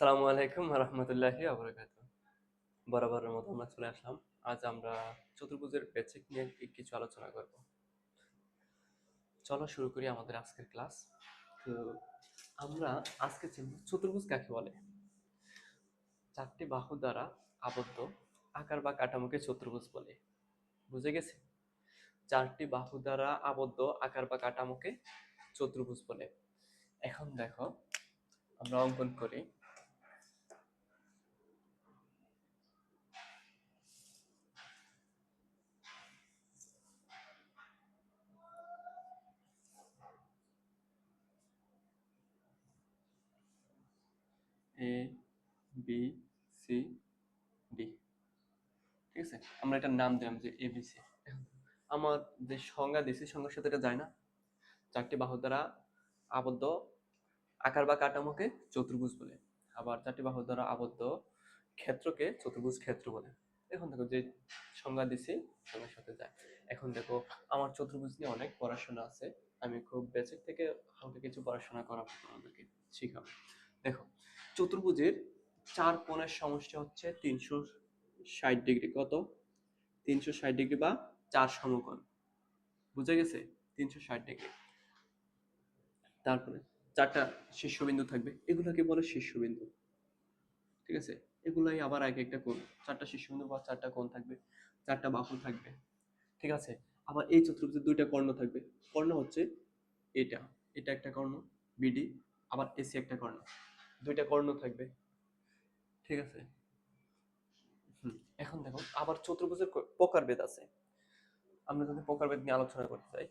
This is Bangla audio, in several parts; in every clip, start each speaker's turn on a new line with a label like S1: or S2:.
S1: আসসালামু আলাইকুম রহমতুল্লাহি আবরাকাতুহ। বরাবরের মতো আমরা চলে আসলাম। আজ আমরা চতুর্ভুজের বেসিক নিয়ে কিছু আলোচনা করব। চলো শুরু করি আমাদের আজকের ক্লাস। তো আমরা আজকে চিনব চতুর্ভুজ কাকে বলে। চারটি বাহু দ্বারা আবদ্ধ আকার বা কাঠামোকে চতুর্ভুজ বলে। বুঝে গেছে? চারটি বাহু দ্বারা আবদ্ধ আকার বা কাঠামোকে চতুর্ভুজ বলে। এখন দেখো, আমরা অঙ্কন করি। এ বি সি ডি, ঠিক আছে। আমরা এটার নাম দিলাম যে এবিসি। আমার যে সংজ্ঞা দিছি সংজ্ঞার সাথে এটা যায় না। চারটি বাহু দ্বারা আবদ্ধ আকার বা কাঠামোকে চতুর্ভুজ বলে, আবার চারটি বাহু দ্বারা আবদ্ধ ক্ষেত্রকে চতুর্ভুজ ক্ষেত্র বলে। এখন দেখো, যে সংজ্ঞা দিছি সংজ্ঞার সাথে যায়। এখন দেখো, আমার চতুর্ভুজ নিয়ে অনেক পড়াশোনা আছে। আমি খুব বেসিক থেকে হালকা কিছু পড়াশোনা করাবো তোমাদেরকে, শিখাবো। দেখো, চতুর্ভুজের চার কোণের সমষ্টি হচ্ছে 360 ডিগ্রি। কত? 360 ডিগ্রি বা 4 সমকোণ। বুঝে গেছে? 360 ডিগ্রি। তারপরে চারটা শীর্ষবিন্দু থাকবে, এগুলোকে বলে শীর্ষবিন্দু। ঠিক আছে, এগুলাই আবার এক একটা কোণ। চারটা শীর্ষবিন্দু বা চারটা কোণ থাকবে, চারটা বাহু থাকবে। ঠিক আছে। আবার এই চতুর্ভুজের দুইটা কর্ণ থাকবে। কর্ণ হচ্ছে এটা, এটা একটা কর্ণ বিডি, আবার এসি একটা কর্ণ। দুইটা কর্ণ থাকবে। ঠিক আছে। এখন দেখো, আবার চতুর্ভুজের প্রকারভেদ আছে। আমরা যদি প্রকারভেদ নিয়ে আলোচনা করতে চাই,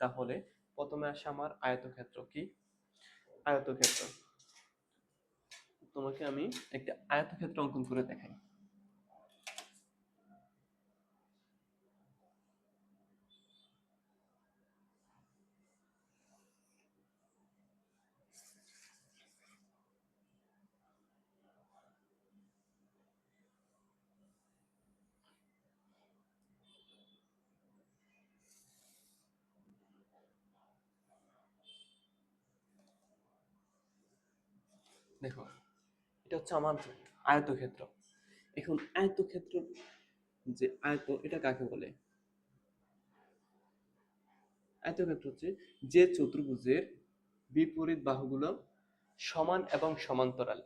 S1: তাহলে প্রথমে আসে আমার আয়তক্ষেত্র। কি আয়তক্ষেত্র? তোমাকে আমি একটা আয়তক্ষেত্র অঙ্কন করে দেখাই। দেখো, এটা হচ্ছে আমার আয়তক্ষেত্র। এখন আয়তক্ষেত্র, যে আয়ত, এটা কাকে বলে? আয়তক্ষেত্র হচ্ছে যে চতুর্ভুজের বিপরীত বাহুগুলো সমান এবং সমান্তরাল।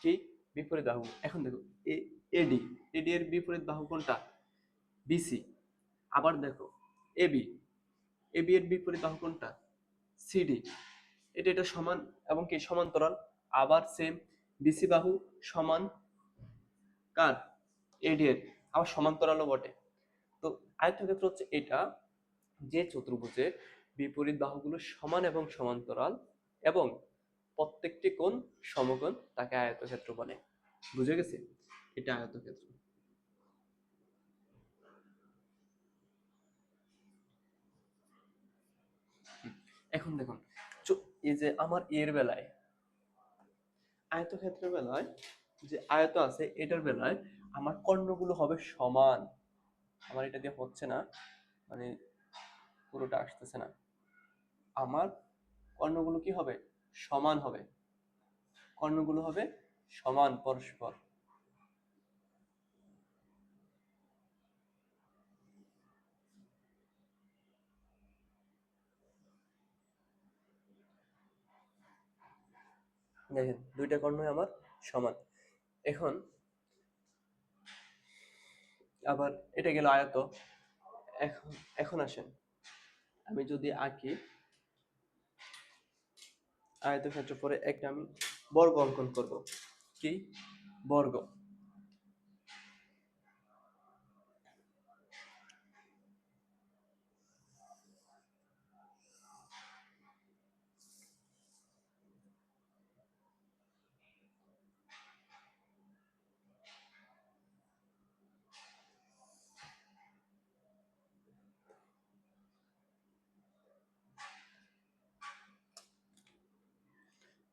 S1: কি বিপরীত বাহু? এখন দেখো, এডি, এডি এর বিপরীত বাহু কোনটা? বিসি। আবার দেখো, এবি, এবি এর বিপরীত বাহু কোনটা? সিডি। এটা এটা সমান এবং কি সমান্তরাল। আবার সেম, বিসি বাহু সমান কার? এডি এর, আবার সমান্তরালও বটে। তো আয়তক্ষেত্র হচ্ছে এটা, যে চতুর্ভুজের বিপরীত বাহুগুলো সমান এবং সমান্তরাল এবং প্রত্যেকটি কোণ সমকোণ, তাকে আয়তক্ষেত্র বলে। বুঝে গেছে? এটা আয়তক্ষেত্র। এখন দেখুন, এই যে আমার এর বেলায়, আয়তক্ষেত্রের বেলায় যে আয়ত আছে, এটার বেলায় আমার কর্ণগুলো হবে সমান। আমার এটা দিয়ে হচ্ছে না, মানে পুরোটা আসতেছে না। আমার কর্ণগুলো কি হবে? সমান হবে। কর্ণগুলো হবে সমান পরস্পর। দেখেন, দুইটা কর্ণই আমার সমান। এখন আবার এটা গেল আয়ত। এখন এখন আসেন, আমি যদি আঁকি আয়তক্ষেত্র, পরে একটা আমি বর্গ অঙ্কন করব। কি বর্গ?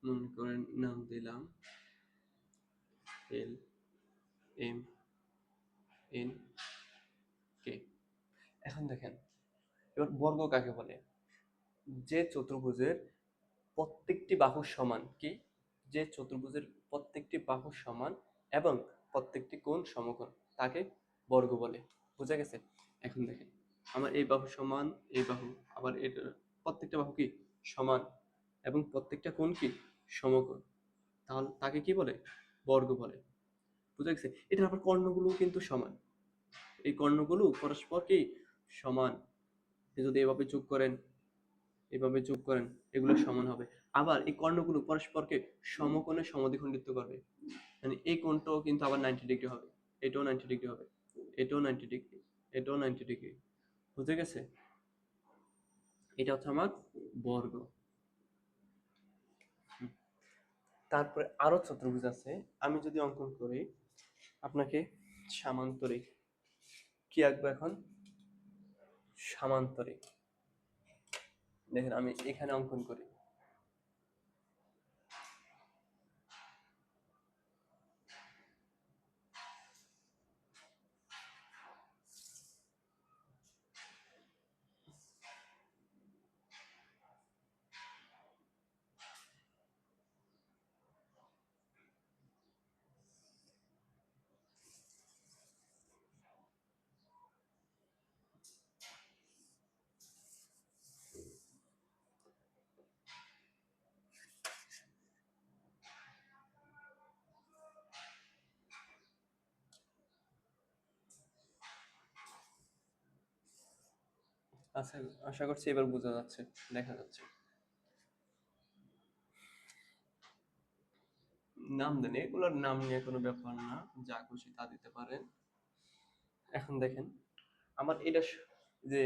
S1: মনে করেন নাম দিলাম এল এম এন কে। এখন দেখেন, এবার বর্গ কাকে বলে? যে চতুর্ভুজের প্রত্যেকটি বাহু সমান। কি যে চতুর্ভুজের প্রত্যেকটি বাহু সমান এবং প্রত্যেকটি কোণ সমকোণ তাকে বর্গ বলে। বোঝা গেছে? এখন দেখেন, আমার এই বাহু সমান, এই বাহু, আবার এটা প্রত্যেকটা বাহু কি সমান এবং প্রত্যেকটা কোণ কি সমকোণ, তাহলে তাকে কি বলে? বর্গ বলে। বুঝা গেছে? এটার আবার কর্ণগুলো কিন্তু সমান। এই কর্ণগুলো পরস্পর কি সমান। যদি এভাবে যোগ করেন, এভাবে যোগ করেন, এগুলো সমান হবে। আবার এই কর্ণগুলো পরস্পরকে সমকোণে সমদ্বিখণ্ডিত করবে। মানে এই কোণটাও কিন্তু আবার 90 ডিগ্রি হবে, এটাও 90 ডিগ্রি হবে, এটাও 90 ডিগ্রি, এটাও 90 ডিগ্রি। বুঝে গেছে? এটা হচ্ছে আমার বর্গ। তারপরে আরো চতুর্ভুজ আছে, আমি যদি অঙ্কন করি আপনাকে সামান্তরিক কি আঁকবো এখন? সামান্তরিক। দেখেন আমি এখানে অঙ্কন করি, আচ্ছা আশা করছি এবার বোঝা যাচ্ছে, দেখা যাচ্ছে। নাম দেন, এগুলোর নাম নিয়ে কোনো ব্যাপার না, যা খুশি তা দিতে পারেন। এখন দেখেন আমার এটা যে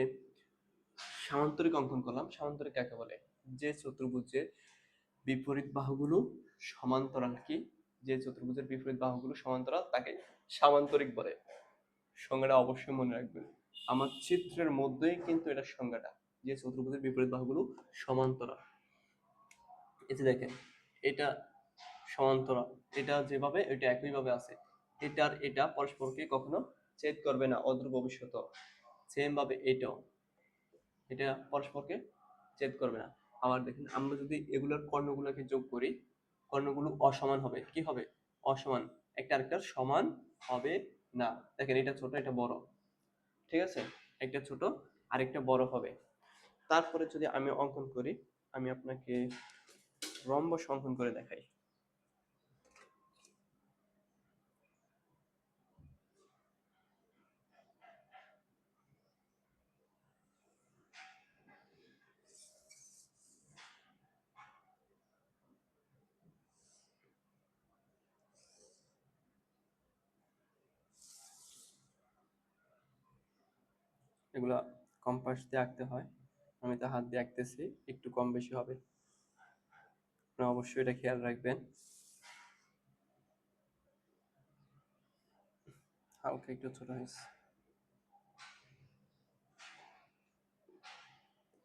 S1: সামান্তরিক অঙ্কন করলাম, সামান্তরিক কাকে বলে? যে চতুর্ভুজের বিপরীত বাহুগুলো সমান্তরাল। কি? যে চতুর্ভুজের বিপরীত বাহুগুলো সমান্তরাল তাকে সামান্তরিক বলে। সংজ্ঞাটা অবশ্যই মনে রাখবেন, আমার চিত্রের মধ্যেই কিন্তু এটা সংজ্ঞাটা, যে চতুর্ভুজের বিপরীত বাহুগুলো সমান্তরাল। এই যে দেখেন, এটা সমান্তরাল, এটা যেভাবে এটা একইভাবে আছে, এটার এটা পরস্পরকে কখনো ছেদ করবে না অদূর ভবিষ্যতে। সেম ভাবে এটাও, এটা পরস্পরকে ছেদ করবে না। আবার দেখেন, আমরা যদি এগুলোর কর্ণগুলোকে যোগ করি, কর্ণগুলো অসমান হবে। কি হবে? অসমান, একটা আরেকটার সমান হবে না। দেখেন এটা ছোট, এটা বড়, ঠিক আছে? একটা ছোট আরেকটা বড় হবে। তারপরে যদি আমি অঙ্কন করি, আমি আপনাকে রম্বস অঙ্কন করে দেখাই। এগুলা কম্পাস দিয়ে আঁকতে হয়, আমি তো হাত দিয়ে আঁকতেছি, একটু কম বেশি হবে, আপনারা অবশ্যই এটা খেয়াল রাখবেন। হালকা একটু ছোট হয়েছে,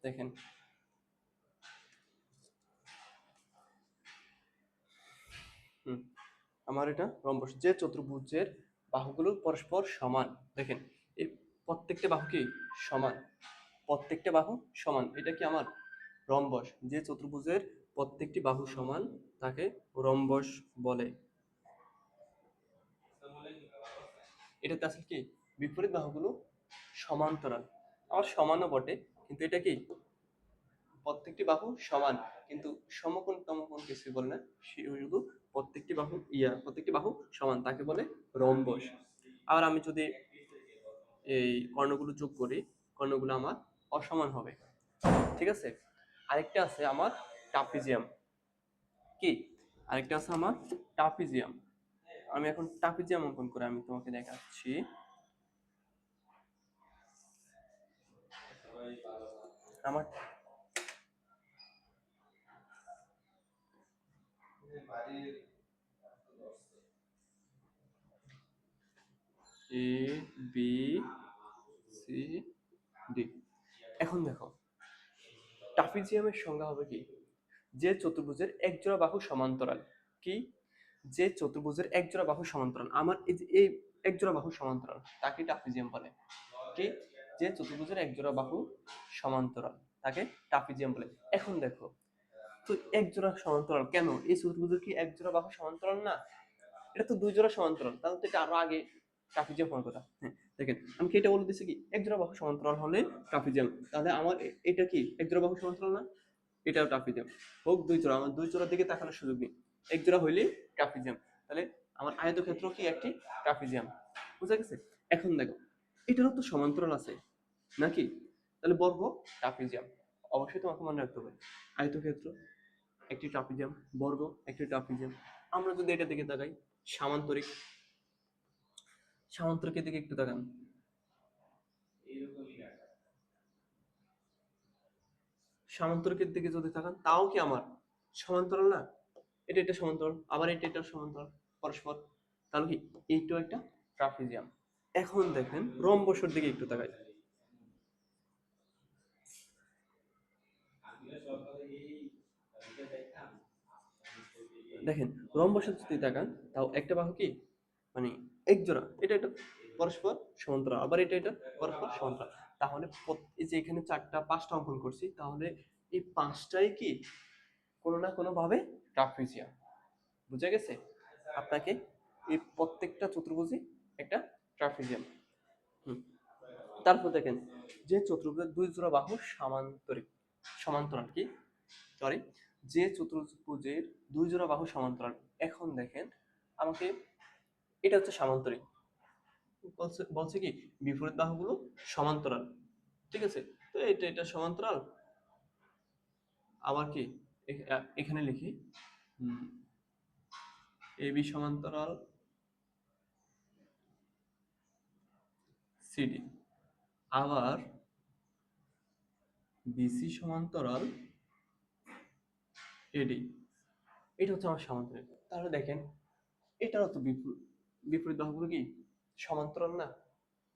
S1: দেখেন। হুম, আমার এটা রম্বস, যে চতুর্ভুজের বাহুগুলো পরস্পর সমান। দেখেন এই প্রত্যেকটা বাহু কি সমান, প্রত্যেকটা বাহু সমান, এটা কি আমার রম্বস। যে চতুর্ভুজের প্রত্যেকটি বাহু সমান তাকে রম্বস বলে। এটাতে আসলে কি বিপরীত বাহুগুলো সমান্তরাল, আবার সমানও বটে, কিন্তু এটা কি প্রত্যেকটি বাহু সমান কিন্তু সমকোণ টমকোণ কিছুই বলে না, শুধু প্রত্যেকটি বাহু প্রত্যেকটি বাহু সমান তাকে বলে রম্বস। আর আমি যদি এই কর্ণগুলো যোগ করি, কর্ণগুলো আমার অসমান হবে, ঠিক আছে? আরেকটা আছে আমার ট্রাপিজিয়াম। কি? আরেকটা আছে আমার ট্রাপিজিয়াম। আমি এখন ট্রাপিজিয়াম অঙ্কন করে আমি তোমাকে দেখাচ্ছি। আমার এ বি সি ডি। এখন দেখো ট্রাপিজিয়ামের সংজ্ঞা হবে কি? যে চতুর্ভুজের একজোড়া বাহু সমান্তরাল। কি? যে চতুর্ভুজের একজোড়া বাহু সমান্তরাল। আমার এই যে এই একজোড়া বাহু সমান্তরাল তাকে ট্রাপিজিয়াম বলে। কি? যে চতুর্ভুজের একজোড়া বাহু সমান্তরাল তাকে ট্রাপিজিয়াম বলে। এখন দেখো তো এক জোড়া সমান্তরাল কেন? এই চতুর্ভুজের কি এক জোড়া বাহু সমান্তরাল না? এটা তো দুই জোড়া সমান্তরাল, তাহলে তো এটা আরো আগে ট্রাপিজিয়াম হওয়ার কথা। হ্যাঁ, দেখেন আমি কি এটা বলে দিচ্ছি কি এক জোড়া বাহু সমান্তরাল হলে ট্রাপিজিয়াম, তাহলে আমার এটা কি এক জোড়া বাহু সমান্তরাল না? এটাও ট্রাপিজিয়াম। হোক দুই জোড়া, আমার দুই জোড়ার দিকে তাকানোর সুযোগ নেই, এক জোড়া হইলে ট্রাপিজিয়াম। তাহলে আমার আয়তক্ষেত্র কি একটি ট্রাপিজিয়াম। বুঝা গেছে? এখন দেখো এটারও তো সমান্তরাল আছে নাকি? তাহলে বর্গ ট্রাপিজিয়াম। অবশ্যই তোমাকে মনে রাখতে হবে আয়তক্ষেত্র একটি ট্রাপিজিয়াম, বর্গ একটি ট্রাপিজিয়াম। আমরা যদি এটা দিকে তাকাই সামান্তরিক, সামান্তরিকের দিকে একটু তাকান, সামান্তরিকের দিকে যদি তাকান তাও কি আমার সমান্তরাল না? এটা এটা সমান্তরাল, আবার এটা এটা সমান্তরাল পরস্পর, তাহলে কি এইটাও একটা ট্রাপিজিয়াম। এখন দেখেন রম্বসের দিকে একটু তাকাই, দেখেন রম্বসের যদি তাকান তাও একটা বাহু কি মানে এক জোড়া, এটা এটা পরস্পর সমান্তরাল, আবার এটা এটা পরস্পর সমান্তরাল। তাহলে এই যে এখানে চারটা পাঁচটা অঙ্কন করছি, তাহলে এই পাঁচটাই কি কোনো না কোনো ভাবে ট্রাপিজিয়াম। বুঝা গেছে? আপনাকে এই প্রত্যেকটা চতুর্ভুজই একটা ট্রাপিজিয়াম। তারপর দেখেন যে চতুর্ভুজের দুই জোড়া বাহু সমান্তরিক, সমান্তরাল কি সরি, যে চতুর্ভুজের দুই জোড়া বাহু সমান্তরাল। এখন দেখেন আমাকে এটা হচ্ছে সামান্তরিক, বলছে বলছে কি বিপরীত বাহুগুলো সমান্তরাল, ঠিক আছে? তো এটা এটা সমান্তরাল, আবার কি এখানে লিখি এবি সমান্তরাল সিডি, আবার বিসি সমান্তরাল এডি। এটা হচ্ছে আমার সামান্তরিক। তাহলে দেখেন এটারও তো বিপরীত বাহুগুলো কি সমান্তরাল না?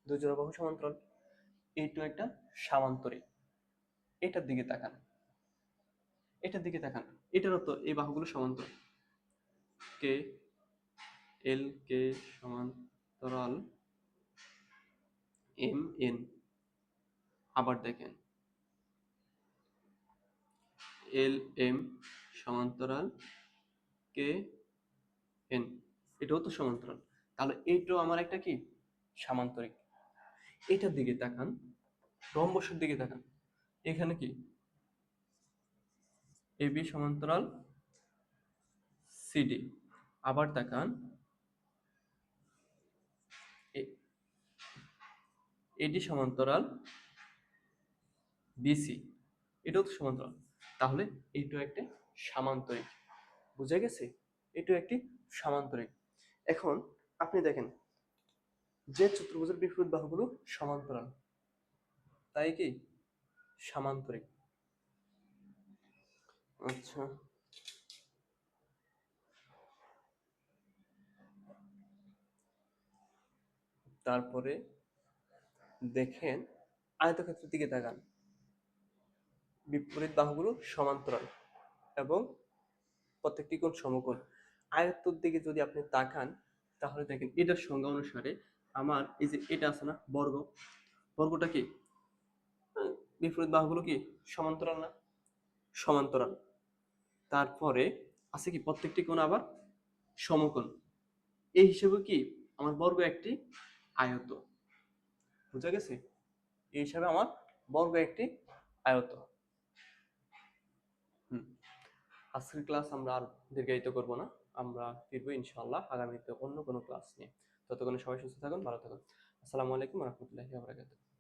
S1: দুই জোড়া বাহু সমান্তরাল, এইটা একটা সামান্তরিক। এটার দিকে তাকান, এটার দিকে তাকান, এটারও তো এই বাহুগুলো সমান্তরাল, কে এল কে সমান্তরাল এম এন। আবার দেখেন এল এম সমান্তরাল কে এন, এটাও তো সমান্তরাল, তাহলে এইটাও আমার একটা কি সামান্তরিক। এটার দিকে তাকান, রম্বসের দিকে তাকান, এখানে কি এবি সমান্তরাল সিডি, আবার তাকান এডি সমান্তরাল বিসি, এটাও তো সমান্তরাল, তাহলে এইটাও একটা সামান্তরিক। বুঝা গেছে? এটাও একটি সামান্তরিক। এখন আপনি দেখেন যে চতুর্ভুজের বিপরীত বাহুগুলো সমান্তরাল, তাই কি সামান্তরিক। আচ্ছা, তারপরে দেখেন আয়তক্ষেত্রের দিকে তাকান, বিপরীত বাহুগুলো সমান্তরাল এবং প্রত্যেকটি কোণ সমকোণ। আয়ত্তর দিকে যদি আপনি তাকান তাহলে দেখেন এটার সংজ্ঞা অনুসারে আমার এই যে এটা আছে না বর্গ, বর্গটা কি বিপরীত বাহুগুলো কি সমান্তরাল না? সমান্তরাল। তারপরে আছে কি প্রত্যেকটি কোণ আবার সমকোণ, এই হিসেবে কি আমার বর্গ একটি আয়ত। বুঝা গেছে? এই হিসাবে আমার বর্গ একটি আয়ত। আজকের ক্লাস আমরা আর দীর্ঘায়িত করব না, আমরা ফিরবো ইনশাআল্লাহ আগামীতে অন্য কোনো ক্লাস নিয়ে। ততক্ষণে সবাই সুস্থ থাকুন, ভালো থাকুন। আসসালামু আলাইকুম ওয়া রাহমাতুল্লাহি ওয়া বারাকাতুহু।